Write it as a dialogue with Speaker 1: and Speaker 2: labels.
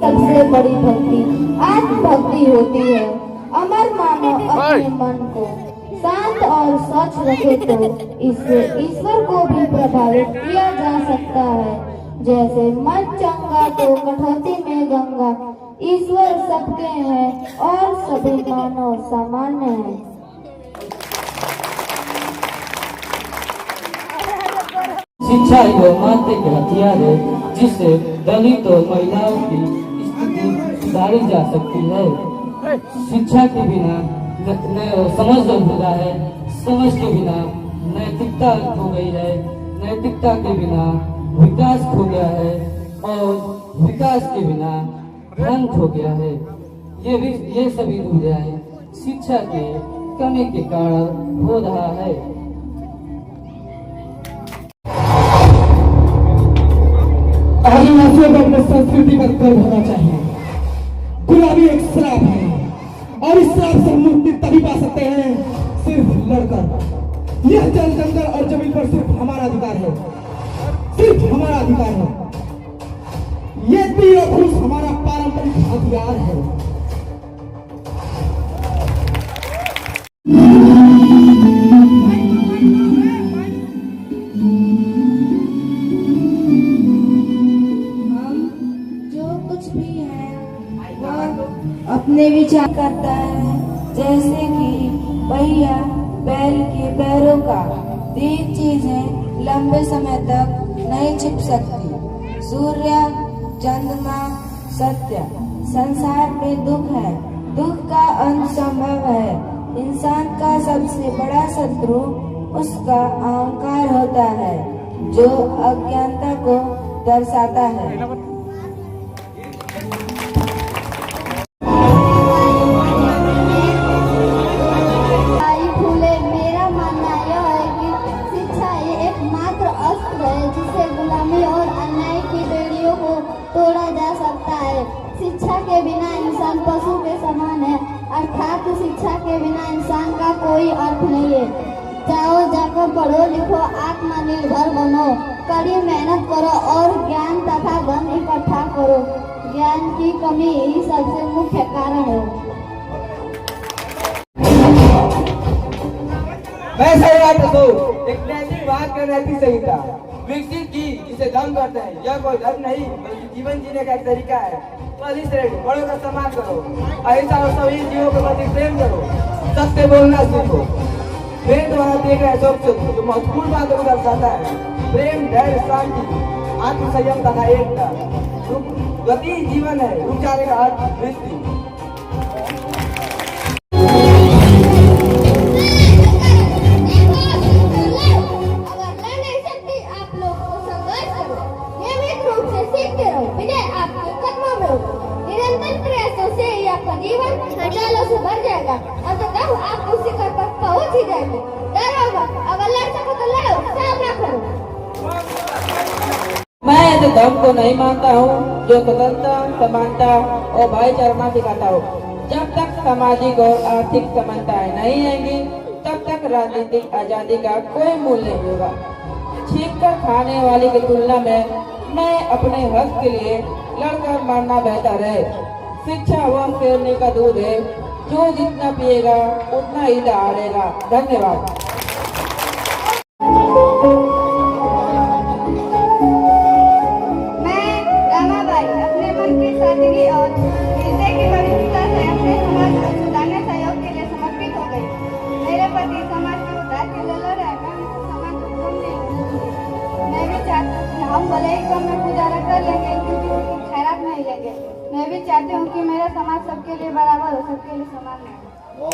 Speaker 1: सबसे बड़ी भक्ति आत्मभक्ति होती है। अमर मानो अपने मन को शांत और स्वच्छ रखे तो इससे ईश्वर को भी प्रभावित किया जा सकता है। जैसे मन चंगा तो कठौती में गंगा, ईश्वर सबके हैं और सभी मानव सामान्य हैं।
Speaker 2: शिक्षा एक मानसिक हथियार है जिससे दलित और महिलाओं की स्थिति सुधारी जा सकती है। शिक्षा के बिना समझ अधूरा है, समझ के बिना नैतिकता खो गई है, नैतिकता के बिना विकास खो गया है और विकास के बिना धन खो गया है। ये सभी दुविधाएं शिक्षा के कमी के कारण हो रहा है।
Speaker 3: आदिवासियों को अपनी संस्कृति पर गर्व होना चाहिए। गुलामी एक श्राप है और इस श्राप से मुक्ति तभी पा सकते हैं सिर्फ लड़कर। यह जल जंगल और जमीन पर सिर्फ हमारा अधिकार है, सिर्फ हमारा अधिकार है। ये तीर और धनुष हमारा पारंपरिक हथियार है।
Speaker 1: अपने विचार करता है, जैसे कि पहिया बैल के पैरों का। तीन चीजें लंबे समय तक नहीं छिप सकती, सूर्य, चंद्रमा, सत्य। संसार में दुख है, दुख का अंत संभव है। इंसान का सबसे बड़ा शत्रु उसका अहंकार होता है, जो अज्ञानता को दर्शाता है। तोड़ा जा सकता है। शिक्षा के बिना इंसान पशु के समान है, अर्थात शिक्षा के बिना इंसान का कोई अर्थ नहीं है। जाओ जाकर पढ़ो लिखो, आत्मनिर्भर बनो, कड़ी मेहनत करो और ज्ञान तथा धन इकट्ठा करो। ज्ञान की कमी ही सबसे मुख्य कारण है।
Speaker 4: मैं सही तो एक नैतिक बात का नैतिक संहिता विकसित की जिसे धर्म करते हैं। यह कोई धर्म नहीं बल्कि जीवन जीने का एक तरीका है। पहली श्रेणी, बड़ों का सम्मान करो, अहिंसा और सभी जीवों के प्रति प्रेम करो, सत्य बोलना सीखो। मेरे द्वारा देख रहे जो महत्वपूर्ण बातों को दर्शाता है: प्रेम, धैर्य, शांति, आत्मसंयम तथा एकता। गति जीवन है, रुक जाने का अर्थ मृत्यु।
Speaker 1: जीवन हजारों से भर जाएगा, अंततः आप उस शिखर पर पहुंच ही जाएंगे। डरो मत, अगर लड़ सको तो लड़ो, सामना करो।
Speaker 2: मैं इस धर्म को नहीं मानता हूँ जो स्वतंत्रता, समानता और भाईचारा सिखाता हूँ। जब तक सामाजिक और आर्थिक समानताएं नहीं आएंगी तब तक राजनीतिक आजादी का कोई मूल्य नहीं होगा। छीन कर खाने वाले की तुलना में मैं अपने हक के लिए लड़कर मारना बेहतर है। शिक्षा वह पीने का दूध है जो जितना पिएगा उतना ही दहाड़ेगा। धन्यवाद।
Speaker 1: मैं रामाबाई अपने मन की सादगी और हृदय की पवित्रता से अपने समाज को सुधारने सहयोग के लिए समर्पित हो गई। मेरे पति समाज के उद्धार के लिए लड़ रहे हैं, समाज को कम नहीं। मैं भी चाहती हूँ कि हम भले ही कम में गुजारा कर लेंगे क्योंकि उनकी खैरात नहीं लेंगे। मैं भी चाहती हूँ कि मेरा समाज सबके लिए बराबर हो, सबके लिए समान हो।